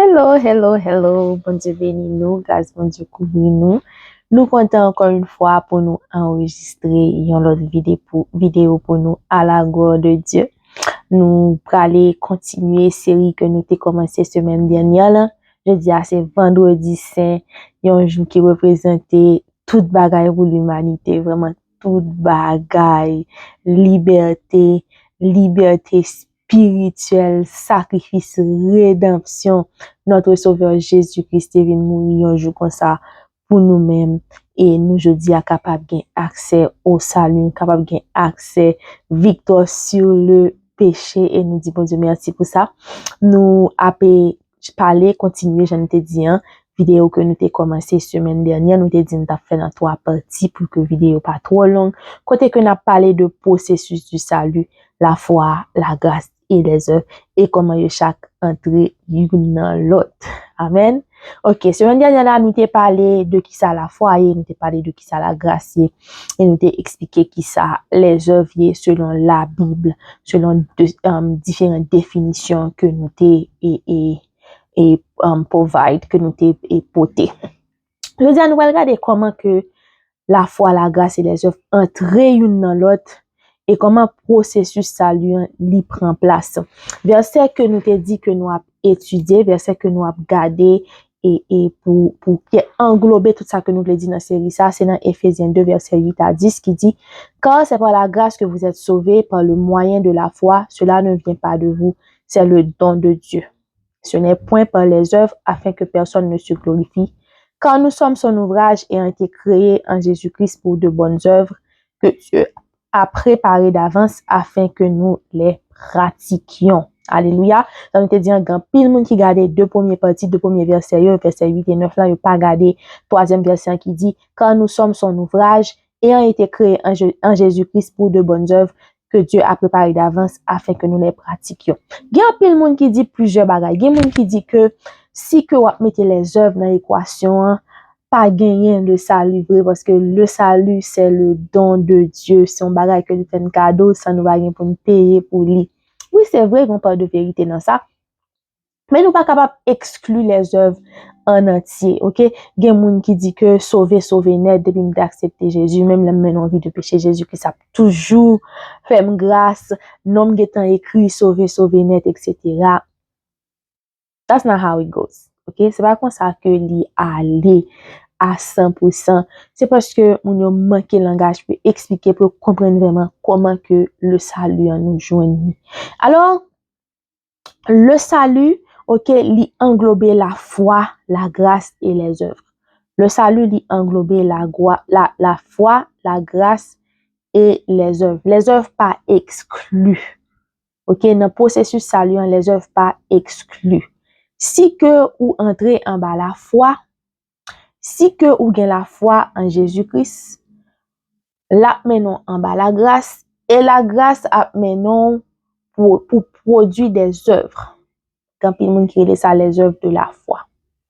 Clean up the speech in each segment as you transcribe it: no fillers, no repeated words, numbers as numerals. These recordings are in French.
Hello, hello, hello. Bon Dieu bénis nous, grâce bon Dieu couvre nous. Nous comptons encore une fois pour nous enregistrer une autre vidéo pour nous à la gloire de Dieu. Nous allons continuer série que nous avons commencé semaine dernière là. Je dis c'est vendredi saint, un jour qui représentait toute bagaille pour l'humanité, vraiment toute bagaille, liberté spirituelle, sacrifice, rédemption. Notre sauveur Jésus-Christ est venu mourir un jour comme ça pour nous-mêmes. Et nous, je dis, à capable de accès au salut, capable de accès, victoire sur le péché. Et nous disons, bon Dieu, merci pour ça. Nous avons parlé, continuer, j'en ai dit, vidéo que nous avons commencé semaine dernière. Nous avons dit, nous avons fait dans 3 parties pour que la vidéo pas trop longue. Côté que nous avons parlé de processus du salut, la foi, la grâce et les œuvres, et comment chaque entrée l'une dans l'autre. Amen. Ok, semaine dernière, là, nous avons parlé de qui ça la foi, et nous avons parlé de qui ça la grâce, et nous avons expliqué qui ça les œuvres selon la Bible, selon différentes définitions que nous avons provide, que nous avons porté. Je dis à nous regarder comment que la foi, la grâce et les œuvres entrent l'une dans l'autre, et comment processus salut li prend place. Verset que nous te dit que nous avons étudié, verset que nous avons gardé, et pour englober tout ça que nous voulons dire dans la série, ça, c'est dans Ephésiens 2, verset 8 à 10, qui dit, car c'est par la grâce que vous êtes sauvés par le moyen de la foi, cela ne vient pas de vous, c'est le don de Dieu. Ce n'est point par les œuvres afin que personne ne se glorifie, car nous sommes son ouvrage et ont été créés en Jésus-Christ pour de bonnes œuvres que Dieu a préparées d'avance afin que nous les pratiquions. Alléluia. Ça nous te dit un grand pile monde qui gardait 2 premières parties, 2 premiers versets, verset 8 et 9 là, il pas gardé 3e verset qui dit, car nous sommes son ouvrage et ont été créés en Jésus-Christ pour de bonnes œuvres que Dieu a préparées d'avance afin que nous les pratiquions. Il y a un pile monde qui dit plusieurs bagages. Il y a un monde qui dit que si que vous mettez les œuvres dans l'équation, pas gagner le salut vrai, parce que le salut, c'est le don de Dieu. C'est un bagage que nous fait un cadeau, ça nous va rien pour nous payer pour lui. Oui, c'est vrai qu'on parle de vérité dans ça. Mais nous pas capable d'exclure les œuvres en entier, ok? Il y a des gens qui dit que sauver net, depuis d'accepter Jésus, même la même envie de pécher Jésus, que ça toujours fait grâce, nom qui est écrit, sauver net, etc. That's not how it goes. OK? C'est pas comme ça que l'y aller à 100%. C'est parce que on a manqué le langage pour expliquer, pour comprendre vraiment comment que le salut nous joigne. Alors, le salut, OK, l'y englober la foi, la grâce et les œuvres. Le salut l'y englober la foi, la grâce et les œuvres. Les œuvres pas exclues. OK, dans le processus salut, les œuvres pas exclues. Si que ou entrer en bas la foi, si que ou gen la foi en Jésus-Christ, la menon en bas la grâce, et la grâce a menon pour produire des œuvres. Quand il moun qui relève ça les œuvres de la foi.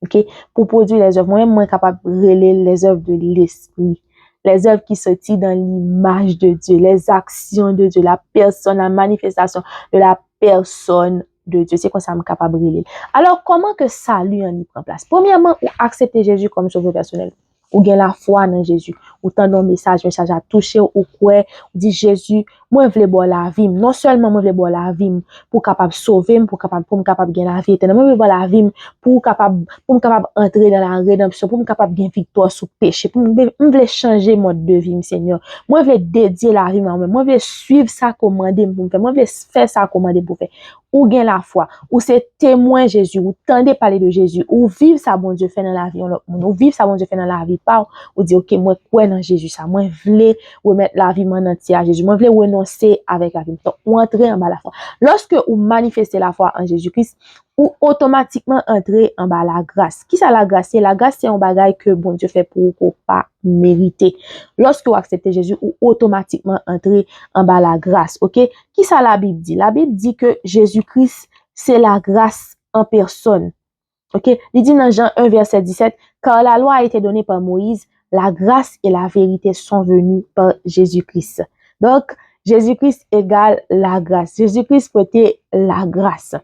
OK, pour produire les œuvres, moi capable relayer les œuvres de l'esprit. Les œuvres qui sortent dans l'image de Dieu, les actions de Dieu, la personne, la manifestation de la personne de Dieu. C'est comme ça que je suis capable de relayer. Alors, comment que salut en y prend place? Premièrement, ou accepter Jésus comme sauveur personnel. Ou gen la foi dans Jésus. Ou tendre un message a touché ou quoi, ou dit Jésus, moi je veux boire la vie. Non seulement moi je veux boire la vie pour capable sauver, pour capable gagner la vie éternelle. Moi je veux boire la vie pour capable entrer dans la rédemption, pour capable gagner victoire sur péché, pour me veux changer mode de vie, Seigneur. Moi je veux dédier la vie à moi. Moi je veux suivre ça commandé pour faire. Moi je veux faire ça commandé pour faire. Ou gen la foi, ou c'est témoin Jésus, ou tendez parler de Jésus, ou vivre ça bon Dieu fait dans la vie, ou vivre ça bon Dieu fait dans la vie, pas, ou dire, ok, moi, quoi dans Jésus, ça, moi, vle remettre la vie en entier à Jésus, moi, vle renoncer avec la vie, donc, ou entrer en bas la foi. Lorsque vous manifestez la foi en Jésus-Christ, ou automatiquement entrer en bas la grâce. Qui ça la grâce? La grâce, c'est un bagage que bon Dieu fait pour vous pas mériter. Lorsque vous acceptez Jésus, ou automatiquement entrer en bas la grâce, ok? Qui ça la Bible dit? La Bible dit que Jésus-Christ, c'est la grâce en personne. Ok? Il dit dans Jean 1, verset 17, car la loi a été donnée par Moïse, la grâce et la vérité sont venues par Jésus-Christ. Donc, Jésus-Christ égale la grâce. Jésus-Christ peut être la grâce.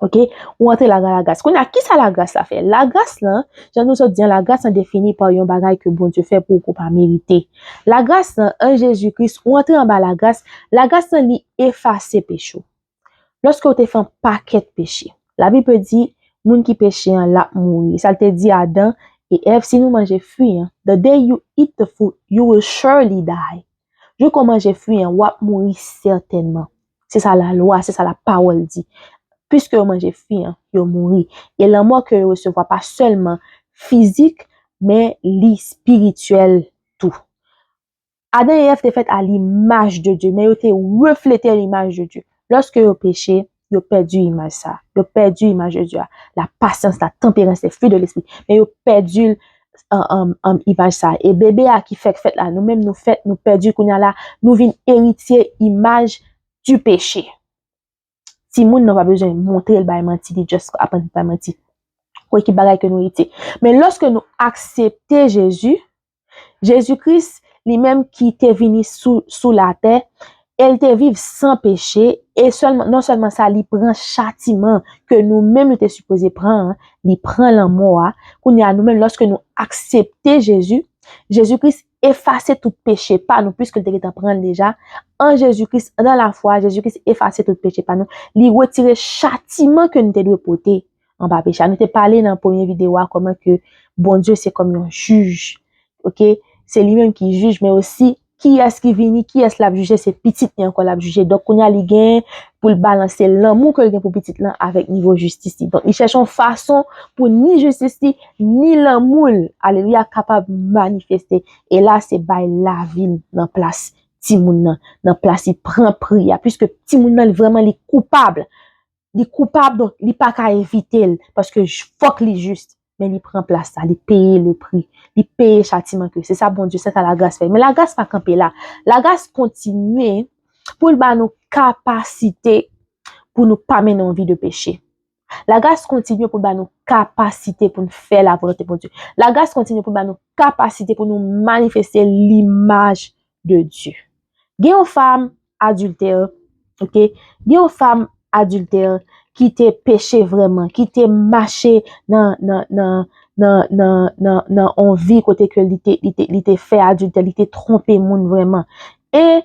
OK? Ou entrer là dans la grâce. Qu'on a qui ça la grâce ça fait? La grâce là, j'en nous dit la grâce est définie par un bagage que bon Dieu fait pour qu'on pas mériter. La grâce en Jésus-Christ, ou entrer en bas la grâce li effacer péché. Lorsque tu fait un paquet de péché. La Bible dit moun qui péché en la mourir. Ça te dit Adam et Ève si nous manger fruit, the day you eat the fruit, you will surely die. Je qu'on mange fruit, ou mourir certainement. C'est ça la loi, c'est ça la parole dit. Puisque vous mangez fruit, vous mourrez. Et la mort que vous recevez pas seulement physique, mais spirituel tout. Adam et Ève étaient faits à l'image de Dieu, mais ils étaient reflétés à l'image de Dieu. Lorsque vous péchez, vous perdu l'image ça. Vous perdu l'image de Dieu. La patience, la tempérance, les fruits de l'esprit. Mais vous perdu image ça. Et bébé a qui fait là, nous-mêmes nous perdu qu'on a là, nous vînes héritier image du péché. Si moun n'a pas besoin de montrer le bail menti, il juste apprendre pas menti. Quoi qui bagaille que nous était. Mais lorsque nous acceptons Jésus-Christ, lui-même qui était venu sous la terre, elle te vive sans péché et non seulement ça, il prend châtiment que nous-mêmes nous étions supposés prendre, il prend la mort. Qu'on y a nous-mêmes lorsque nous acceptons Jésus-Christ effacer tout péché par nous puisque il était en prendre déjà. En Jésus-Christ, dans la foi, Jésus-Christ effacer tout péché par nous, il retire châtiment que nous devons porter en bas péché. Nous t'ai parlé dans la première vidéo comment que bon Dieu c'est comme un juge. OK? C'est lui-même qui juge mais aussi qui est-ce qui vient, qui est-ce l'a juger, c'est petit qui encore l'a juger. Donc on y a les gains pour le balancer l'amour que le gain pour petit là avec niveau justice. Donc il cherche une façon pour ni justice ni l'amour alléluia capable de manifester. Et là c'est by la ville dans place Timoun dans place il prend prière puisque Timoun vraiment les coupable. Il coupable donc il pas qu'à éviter parce que faut qu'il juste mais il prend place ça, il paye le prix, il paye le châtiment que c'est ça bon Dieu, c'est ça la grâce fait. Mais la grâce pas camper là. La grâce continue pour nous capacité pour nous pas mener en vie de péché. La grâce continue pour nous capacité pour nous faire la volonté de Dieu. La grâce continue pour nous capacité pour nous manifester l'image de Dieu. Il y a une femme adultère, OK? Il y a une femme adultère qui te péché vraiment, qui te marché dans en vie côté que il te fait adultère, il te trompé moun vraiment. Et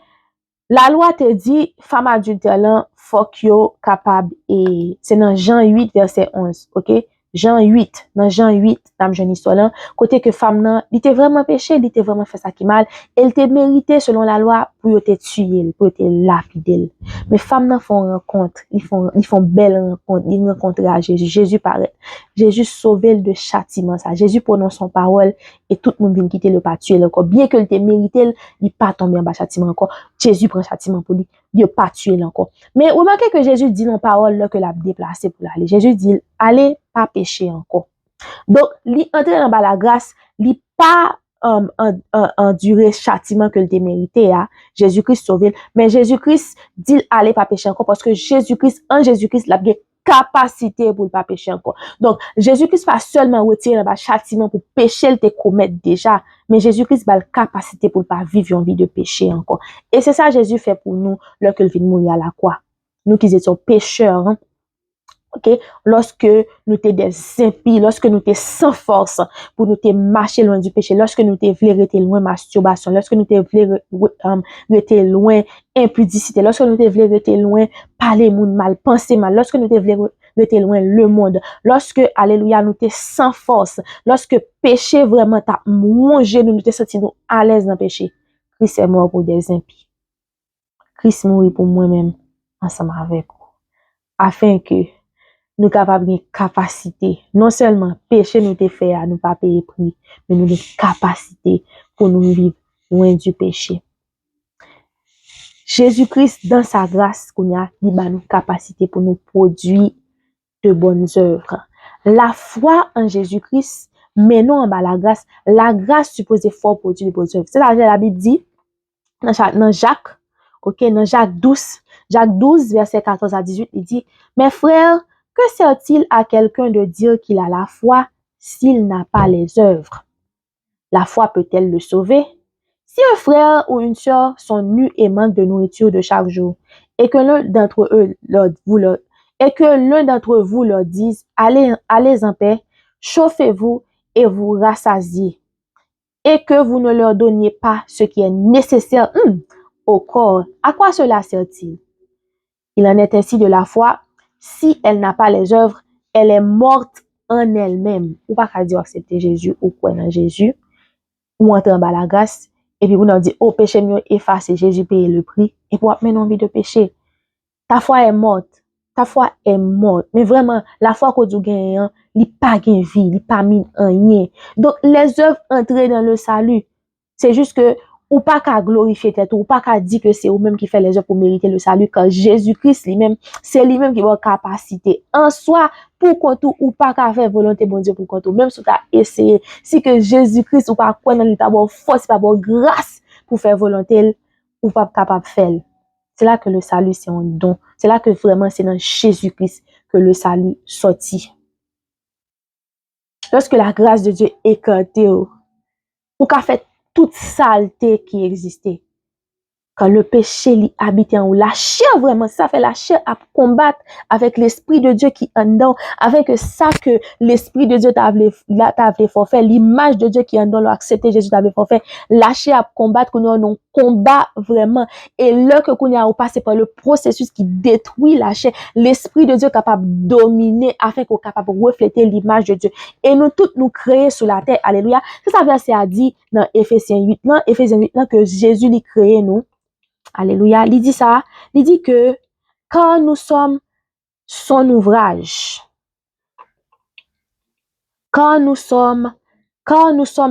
la loi te dit femme adultère là faut que capable et c'est dans Jean 8 verset 11, OK? Jean 8, dans Jean 8, dans Jean histoire là, côté que femme nan, il était vraiment péché, il était vraiment fait ça qui mal, elle était mérité selon la loi pour te tuer, pour te lapider. Mais femme nan font rencontre, ils font belle rencontre, ils rencontrent à Jésus, Jésus paraît. Jésus sauvé de châtiment ça. Jésus prononce son parole et tout le monde vient quitter le pas tuer encore. Bien que il était mérité, il pas tombé en bas châtiment encore. Jésus prend châtiment pour lui, il pas tuer encore. Mais remarquez que Jésus dit dans parole là que l'a déplacé pour aller. Jésus dit allez pas pécher encore. Donc, li entrer dans la grâce, li pas endurer châtiment que le démérité a. Jésus-Christ sauvé, mais Jésus-Christ dit allez pas pécher encore parce que en Jésus-Christ l'a capacité pour ne pas pécher encore. Donc, Jésus-Christ pas seulement retirer le châtiment pour pécher le te commettre déjà, mais Jésus-Christ a la capacité pour ne pas vivre une vie de péché encore. Et c'est ça Jésus fait pour nous lorsqu'il vient mourir à la croix. Nous qui étions pécheurs, OK? Lorsque nous étions des impies, lorsque nous étions sans force pour nous marcher loin du péché, lorsque nous étions rester loin masturbation, lorsque nous étions rester loin impudicité, lorsque nous étions rester loin parler moun mal, penser mal, lorsque nous étions rester loin le monde, lorsque, alléluia, nous étions sans force, lorsque péché vraiment t'a mangé, nous étions sentis nous à l'aise dans le péché. Christ est mort pour des impies. Christ mourit pour moi-même ensemble avec vous. Afin que nous capables de capacité, non seulement péché nous te fait à nous pas payer prix, mais nous avons capacité pour nous vivre loin du péché. Jésus-Christ, dans sa grâce, qu'on a, il a nous capacité pour nous produire de bonnes œuvres. La foi en Jésus-Christ, mais non en bas la grâce supposée fort produire de bonnes œuvres. C'est la Bible dit, dans Jacques, OK, dans Jacques 12, verset 14 à 18, il dit, mes frères, que sert-il à quelqu'un de dire qu'il a la foi s'il n'a pas les œuvres? La foi peut-elle le sauver? Si un frère ou une sœur sont nus et manquent de nourriture de chaque jour, et que l'un d'entre eux et que l'un d'entre vous leur dise, allez en paix, chauffez-vous et vous rassasiez, et que vous ne leur donniez pas ce qui est nécessaire au corps. À quoi cela sert-il? Il en est ainsi de la foi. Si elle n'a pas les œuvres, elle est morte en elle-même. Ou pas qu'à dire accepter Jésus ou croire en Jésus, ou entrer en bas la grâce, et puis vous nous dites, oh, péché mieux effacé, Jésus paye le prix, et pour mener envie de pécher. Ta foi est morte. Ta foi est morte. Mais vraiment, la foi que tu gagnes, il n'y a pas de vie, il n'y a pas de rien. Donc, les œuvres entrées dans le salut, c'est juste que, ou pas qu'à glorifier tête, ou pas qu'à dire que c'est vous-même qui fait les œuvres pour mériter le salut, quand Jésus-Christ lui-même, c'est lui-même qui a la capacité. En soi, pour qu'on ou pas qu'à faire volonté bon Dieu pour qu'on même si tu as essayé, si que Jésus-Christ ou pas quoi dans l'état de force, pas de grâce pour faire volonté, ou pas capable de faire. C'est là que le salut, c'est un don. C'est là que vraiment, c'est dans Jésus-Christ que le salut sortit. Lorsque la grâce de Dieu est écartée, ou qu'a fait toute saleté qui existait, quand le péché habite en vous, la chair vraiment, ça fait la chair à combattre avec l'esprit de Dieu qui est en dedans, avec ça que l'esprit de Dieu t'a voulu faire, l'image de Dieu qui est en dedans, l'accepter Jésus t'a voulu faire, la chair à combattre, qu'on a un combat vraiment, et là que qu'on a passé par le processus qui détruit la chair, l'esprit de Dieu capable de dominer afin qu'on capable de refléter l'image de Dieu, et nous tous nous créer sur la terre, alléluia, c'est ça verset a dit dans Éphésiens 8, que Jésus lui créé nous. Alléluia. Il dit ça. Il dit que quand nous sommes son ouvrage, quand nous sommes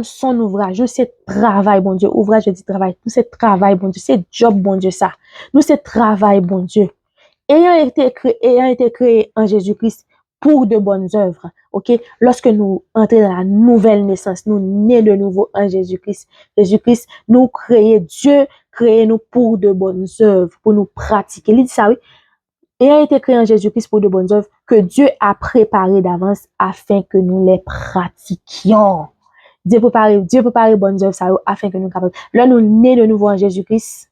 son ouvrage, nous c'est travail, bon Dieu. Ouvrage, je dis travail. Nous c'est travail, bon Dieu. C'est job, bon Dieu, ça. Nous c'est travail, bon Dieu. Ayant été créé en Jésus-Christ pour de bonnes œuvres. OK? Lorsque nous entrons dans la nouvelle naissance, nous nés de nouveau en Jésus-Christ. Jésus-Christ nous créé, Dieu créé nous pour de bonnes œuvres, pour nous pratiquer. Il dit ça, oui. Ayant été créé en Jésus-Christ pour de bonnes œuvres que Dieu a préparées d'avance afin que nous les pratiquions. Dieu prépare bonnes œuvres ça, afin que nous capables. Là, nous nés de nouveau en Jésus-Christ.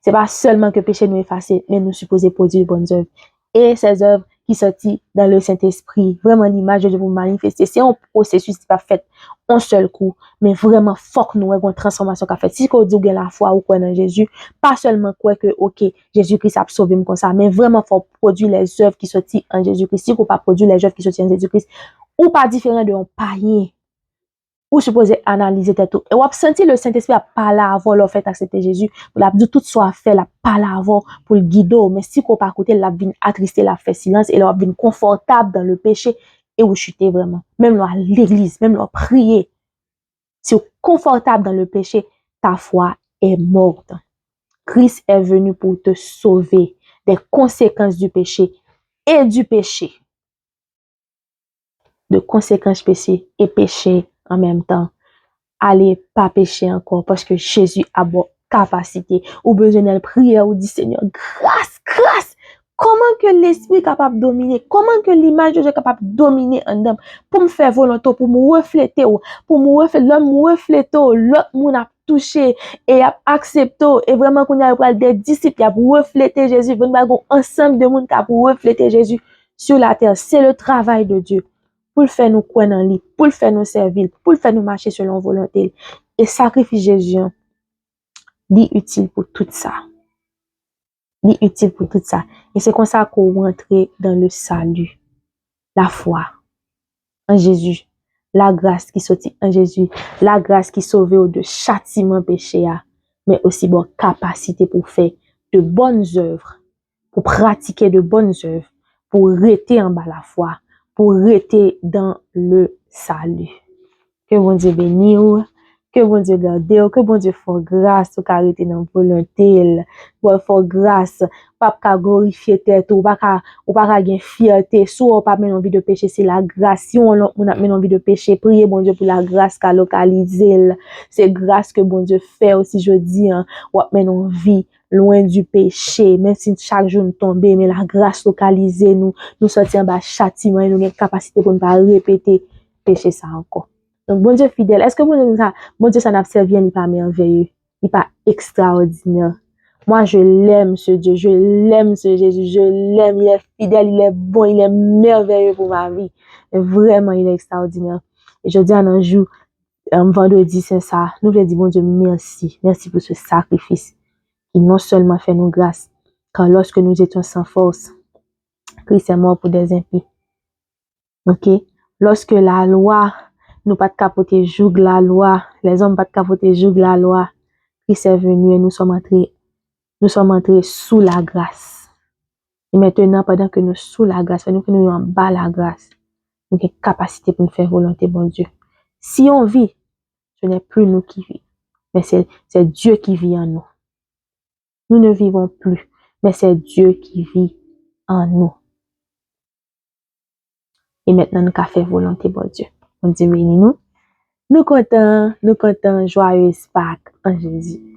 C'est pas seulement que péché nous effacer, mais nous supposer produire de bonnes œuvres. Et ces œuvres qui sortent dans le Saint-Esprit, vraiment l'image de Dieu pour manifester. C'est un processus qui va fait un seul coup, mais vraiment, faut que nous ayons une transformation qui a fait. Si vous dites la foi ou quoi dans Jésus, pas seulement quoi que, ok, Jésus-Christ a sauvé comme ça, mais vraiment, faut produire les œuvres qui sortent en Jésus-Christ. Si vous pas produire les œuvres qui sortent en Jésus-Christ, ou pas différent de un païen, ou supposé analyser tout. Et ou senti le Saint-Esprit a parlé avant le fait accepter Jésus, la dit tout soit fait, la parlé avant pour le guider, mais si qu'on pas côté la vinn attristé, la fait silence et la vinn confortable dans le péché et ou chuter vraiment. Même dans l'église, même dans prier. Si vous confortable dans le péché, ta foi est morte. Christ est venu pour te sauver des conséquences du péché et du péché. De conséquences péché et péché en même temps. Allez pas pécher encore parce que Jésus a bonne capacité ou besoin de prière ou dit Seigneur grâce comment que l'esprit est capable de dominer, comment que l'image de Dieu est capable de dominer en homme pour me faire volonté, pour me refléter, pour me refléter, l'homme refléter, l'autre monde a touché et a accepté et vraiment qu'on a des disciples pour refléter Jésus, vraiment ensemble de monde pour refléter Jésus sur la terre. C'est le travail de Dieu. Pour le faire nous croire en lui, pour le faire nous servir, pour le faire nous marcher selon volonté. Et sacrifice Jésus, est utile pour tout ça. Il est utile pour tout ça. Et c'est comme ça qu'on rentre dans le salut. La foi en Jésus. La grâce qui sortit en Jésus. La grâce qui sauve de châtiment péché. Mais aussi bonne capacité pour faire de bonnes œuvres. Pour pratiquer de bonnes œuvres. Pour rester en bas la foi. Pour rester dans le salut. Que bon Dieu bénisse, que bon Dieu garde, que bon Dieu fasse grâce au carité dans volonté, pour faire grâce, pas qu'à glorifier tête ou pas qu'à gagner fierté, soit pas mener envie de pécher, c'est la grâce. Si on a mené envie de pécher, priez bon Dieu pour la grâce qu'a localisé, c'est grâce que bon Dieu fait aussi je dis, ou mener envie loin du péché, même si chaque jour nous tomber, mais la grâce localisée nous sortir en bas châtiment et nous avons capacité pour ne pas répéter péché ça encore. Donc, bon Dieu fidèle, est-ce que bon Dieu ça n'a servi, il n'est pas merveilleux, il n'est pas extraordinaire. Moi, je l'aime, ce Dieu. Je l'aime, ce Jésus. Je l'aime. Il est fidèle, il est bon, il est merveilleux pour ma vie. Et vraiment, il est extraordinaire. Et je dis à un jour, vendredi, c'est ça. Nous voulons dire, bon Dieu, merci. Merci pour ce sacrifice qui non seulement fait nous grâce, car lorsque nous étions sans force, Christ est mort pour des impies. Ok? Lorsque la loi, nous pas de capoter joug la loi, les hommes pas de capoter joug la loi, Christ est venu et nous sommes entrés sous la grâce. Et maintenant, pendant que nous sommes sous la grâce, pendant que nous sommes en bas la grâce, nous avons capacité pour nous faire volonté, bon Dieu. Si on vit, ce n'est plus nous qui vivons, mais c'est Dieu qui vit en nous. Nous ne vivons plus, mais c'est Dieu qui vit en nous. Et maintenant, nous avons fait volonté, bon Dieu. On dit, bénis nous. Nous comptons, joyeuse Pâques en Jésus.